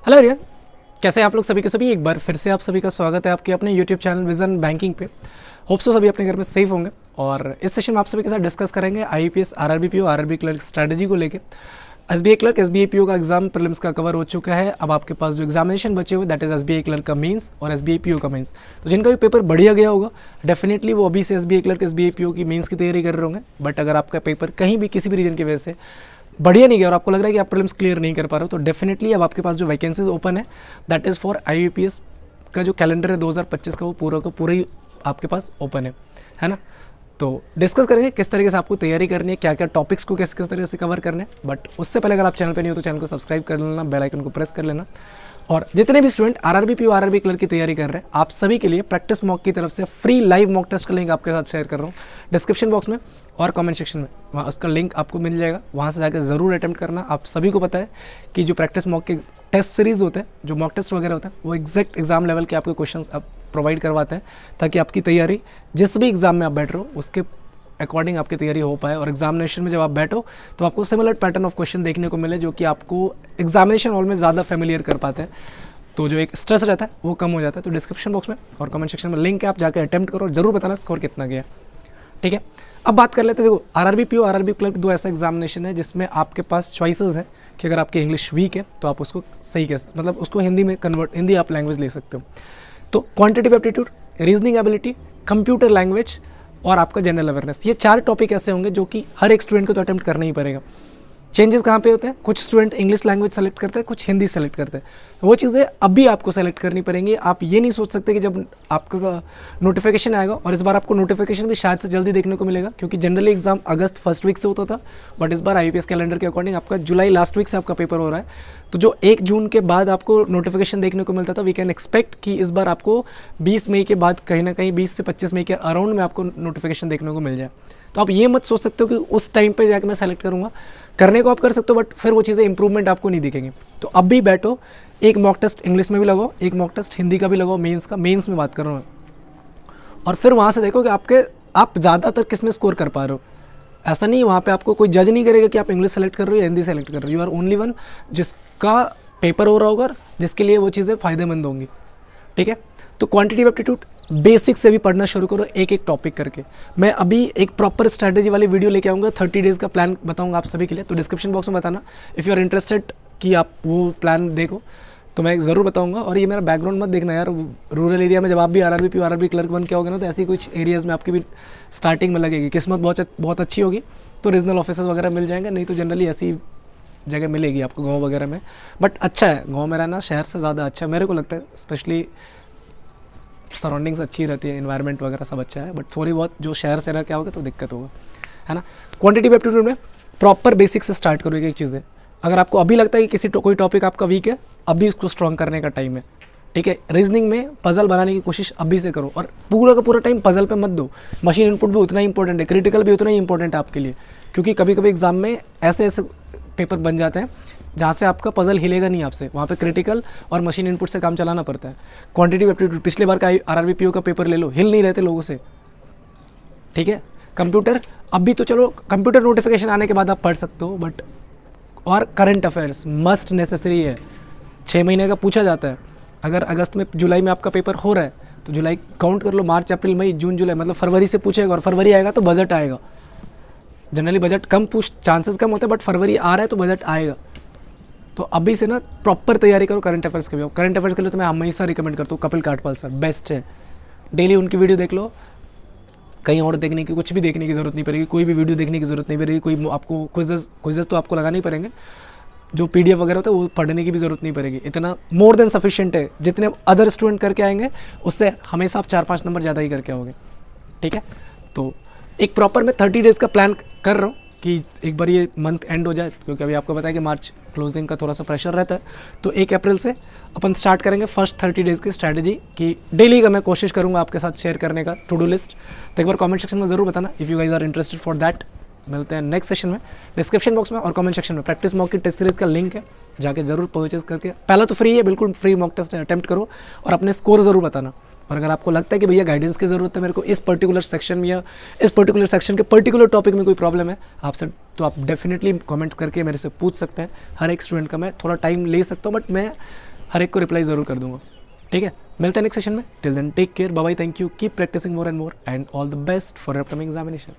Hello everyone, कैसे हैं आप लोग सभी के सभी। एक बार फिर से आप सभी का स्वागत है आपके अपने यूट्यूब चैनल विजन बैंकिंग पे। होप सो सभी अपने घर में सेफ होंगे। और इस सेशन में आप सभी के साथ डिस्कस करेंगे IPS, RRB PO, RRB clerk strategy को लेकर। एसबीआई क्लर्क, एसबीआई पीओ का एग्जाम प्रीलिम्स का कवर हो चुका है। अब आपके पास जो एग्जामिनेशन बचे हुए दैट इज एसबीआई क्लर्क का मेंस और एसबीआई पीओ का मेंस। तो जिनका भी पेपर बढ़िया गया होगा डेफिनेटली वो अभी से एसबीआई क्लर्क, एसबीआई पीओ की मेंस की तैयारी कर रहे होंगे। बट अगर आपका पेपर कहीं भी किसी भी रीजन की वजह से बढ़िया नहीं गया और आपको लग रहा है कि आप प्रीलिम्स क्लियर नहीं कर पा रहे हो, तो डेफिनेटली अब आपके पास जो वैकेंसीज ओपन है दैट इज़ फॉर आईबीपीएस का जो कैलेंडर है 2025 का, वो पूरा का पूरा ही आपके पास ओपन है ना। तो डिस्कस करेंगे किस तरीके से आपको तैयारी करनी है, क्या क्या टॉपिक्स को किस किस तरीके से कवर करने हैं। बट उससे पहले अगर आप चैनल पे नहीं हो तो चैनल को सब्सक्राइब कर लेना, बेल आइकन को प्रेस कर लेना। और जितने भी student RRB PO, RRB clerk की तैयारी कर रहे हैं, आप सभी के लिए प्रैक्टिस मॉक की तरफ से फ्री लाइव मॉक टेस्ट का लिंक आपके साथ शेयर कर रहा हूँ डिस्क्रिप्शन बॉक्स में और कमेंट सेक्शन में। वहाँ उसका लिंक आपको मिल जाएगा, वहाँ से जाकर ज़रूर अटेम्प्ट करना। आप सभी को पता है कि जो प्रैक्टिस मॉक के टेस्ट सीरीज़ होते हैं, जो मॉक टेस्ट वगैरह होता है, वो एग्जैक्ट एग्जाम लेवल के आपके क्वेश्चन आप प्रोवाइड करवाते हैं ताकि आपकी तैयारी जिस भी एग्जाम में आप बैठ रहे हो उसके अकॉर्डिंग आपकी तैयारी हो पाए। और एग्जामिनेशन में जब आप बैठो तो आपको सिमिलर पैटर्न ऑफ क्वेश्चन देखने को मिले जो कि आपको एग्जामिनेशन हॉल में ज़्यादा फेमिलियर कर पाते हैं। तो जो एक स्ट्रेस रहता है वो कम हो जाता है। तो डिस्क्रिप्शन बॉक्स में और कमेंट सेक्शन में लिंक है, आप जाकर अटेम्प्ट करो और जरूर बताना स्कोर कितना गया। ठीक है, अब बात कर लेते हैं। देखो, आरआरबी पीओ, आरआरबी क्लर्क दो ऐसा एग्जामिनेशन है जिसमें आपके पास चॉइसेस हैं कि अगर आपकी इंग्लिश वीक है तो आप उसको सही कैसे, मतलब उसको हिंदी में कन्वर्ट, हिंदी आप लैंग्वेज ले सकते हो। तो quantitative aptitude, reasoning ability, computer language और आपका जनरल अवेयरनेस, ये चार टॉपिक ऐसे होंगे जो कि हर एक स्टूडेंट को तो अटेम्प्ट करना ही पड़ेगा। चेंजेस कहाँ पे होते हैं, कुछ स्टूडेंट इंग्लिश लैंग्वेज सेलेक्ट करते हैं, कुछ हिंदी सेलेक्ट करते हैं। वो चीज़ें अभी आपको सेलेक्ट करनी पड़ेंगी। आप ये नहीं सोच सकते कि जब आपका नोटिफिकेशन आएगा, और इस बार आपको नोटिफिकेशन भी शायद से जल्दी देखने को मिलेगा क्योंकि जनरली एग्जाम अगस्त फर्स्ट वीक से होता था, बट इस बार आईपीएस कैलेंडर के अकॉर्डिंग आपका जुलाई लास्ट वीक से आपका पेपर हो रहा है। तो जो 1 जून के बाद आपको नोटिफिकेशन देखने को मिलता था, वी कैन एक्सपेक्ट कि इस बार आपको 20 मई के बाद कहीं ना कहीं 20 से 25 मई के अराउंड में आपको नोटिफिकेशन देखने को मिल जाए। तो आप ये मत सोच सकते हो कि उस टाइम पे जाकर मैं सेलेक्ट करूँगा। करने को आप कर सकते हो बट फिर वो चीज़ें इंप्रूवमेंट आपको नहीं दिखेंगी। तो अब भी बैठो, एक मॉक टेस्ट इंग्लिश में भी लगाओ, एक मॉक टेस्ट हिंदी का भी लगाओ, मेंस का, मेंस में बात कर रहा हूँ, और फिर वहाँ से देखो कि आप ज़्यादातर किस में स्कोर कर पा रहे हो। ऐसा नहीं, वहाँ पे आपको कोई जज नहीं करेगा कि आप इंग्लिश सेलेक्ट कर रहे हो या हिंदी सेलेक्ट कर रहे हो। यू आर ओनली वन जिसका पेपर हो रहा होगा, जिसके लिए वो चीज़ें फ़ायदेमंद होंगी। ठीक है, तो क्वांटिटेटिव एप्टीट्यूड बेसिक से भी पढ़ना शुरू करो, एक एक टॉपिक करके। मैं अभी एक प्रॉपर स्ट्रैटेजी वाली वीडियो लेके आऊँगा, 30 डेज़ का प्लान बताऊँगा आप सभी के लिए। तो डिस्क्रिप्शन बॉक्स में बताना इफ़ यू आर इंटरेस्टेड कि आप वो प्लान देखो, तो मैं ज़रूर बताऊँगा। और ये मेरा बैकग्राउंड मत देखना यार, रूरल एरिया में जब आप भी आरआरबी पीओ, आरआरबी क्लर्क बन के आओगे ना, तो ऐसी कुछ एरियाज़ में आपकी भी स्टार्टिंग में लगेगी। किस्मत बहुत अच्छी होगी तो रीजनल ऑफिसर्स वगैरह मिल जाएंगे, नहीं तो जनरली ऐसी जगह मिलेगी आपको गाँव वगैरह में। बट अच्छा है गाँव में रहना, शहर से ज़्यादा अच्छा है मेरे को लगता है। स्पेशली सराउंडिंग्स अच्छी रहती है, एनवायरनमेंट वगैरह सब अच्छा है। बट थोड़ी बहुत जो शहर से रह के आओगे तो दिक्कत होगा, है ना। क्वांटिटेटिव एप्टीट्यूड में प्रॉपर बेसिक से स्टार्ट करो एक चीज़ें। अगर आपको अभी लगता है कि कोई टॉपिक आपका वीक है, अभी उसको स्ट्रॉन्ग करने का टाइम है। ठीक है, रीजनिंग में पजल बनाने की कोशिश अभी से करो और पूरा का पूरा टाइम पजल पे मत दो। मशीन इनपुट भी उतना ही इंपॉर्टेंट है, क्रिटिकल भी उतना ही इंपॉर्टेंट है आपके लिए, क्योंकि कभी कभी एग्जाम में ऐसे पेपर बन जाते हैं जहाँ से आपका पजल हिलेगा नहीं आपसे, वहाँ पे क्रिटिकल और मशीन इनपुट से काम चलाना पड़ता है। क्वांटिटेटिव एप्टीट्यूड, पिछले बार का आरआरबी पीओ का पेपर ले लो, हिल नहीं रहते लोगों से। ठीक है, कंप्यूटर अभी तो चलो कंप्यूटर नोटिफिकेशन आने के बाद आप पढ़ सकते हो, बट और करंट अफेयर्स मस्ट नेसेसरी है। 6 महीने का पूछा जाता है। अगर अगस्त में, जुलाई में आपका पेपर हो रहा है तो जुलाई काउंट कर लो, मार्च, अप्रैल, मई, जून, जुलाई, मतलब फरवरी से पूछेगा और फरवरी आएगा तो बजट आएगा। जनरली बजट कम चांसेस कम होते हैं, बट फरवरी आ रहा है तो बजट आएगा। तो अभी से ना प्रॉपर तैयारी करो करंट अफेयर्स के भी। करंट अफेयर्स के लिए तो मैं हमेशा रिकमेंड करता हूँ कपिल काटपाल सर, बेस्ट है। डेली उनकी वीडियो देख लो, कहीं और देखने की, कुछ भी देखने की ज़रूरत नहीं पड़ेगी, कोई भी वीडियो देखने की ज़रूरत नहीं पड़ेगी, कोई आपको क्विज़ेस तो आपको लगाने ही पड़ेंगे, जो पीडीएफ वगैरह होता है वो पढ़ने की भी ज़रूरत नहीं पड़ेगी। इतना मोर देन सफिशिएंट है, जितने अदर स्टूडेंट करके आएंगे उससे हमेशा आप 4-5 नंबर ज़्यादा ही करके आओगे। ठीक है, तो एक प्रॉपर मैं 30 डेज़ का प्लान कर रहा हूँ कि एक बार ये मंथ एंड हो जाए, क्योंकि अभी आपको पता है कि मार्च क्लोजिंग का थोड़ा सा प्रेशर रहता है। तो 1 अप्रैल से अपन स्टार्ट करेंगे फर्स्ट 30 डेज़ की स्ट्रैटेजी की डेली का मैं कोशिश करूँगा आपके साथ शेयर करने का टू डू लिस्ट। तो एक बार कमेंट सेक्शन में ज़रूर बताना if you guys are interested for that. मिलते हैं नेक्स्ट सेशन में, डिस्क्रिप्शन बॉक्स में और कमेंट सेक्शन में प्रैक्टिस मॉक की टेस्ट सीरीज़ का लिंक है, जाके ज़रूर परचेज करके, पहला तो फ्री है, बिल्कुल फ्री मॉक टेस्ट अटैम्प्ट करो और अपने स्कोर ज़रूर बताना। और अगर आपको लगता है कि भैया गाइडेंस की ज़रूरत है मेरे को इस पर्टिकुलर सेक्शन में या इस पर्टिकुलर सेक्शन के पर्टिकुलर टॉपिक में कोई प्रॉब्लम है आपसे, तो आप डेफिनेटली कमेंट करके मेरे से पूछ सकते हैं। हर एक स्टूडेंट का मैं थोड़ा टाइम ले सकता हूँ, बट मैं हर एक को रिप्लाई ज़रूर कर दूंगा। ठीक है, मिलते हैं नेक्स्ट सेशन में। Till then take care, bye bye, thank you, keep practicing more and more and all the best for upcoming examination.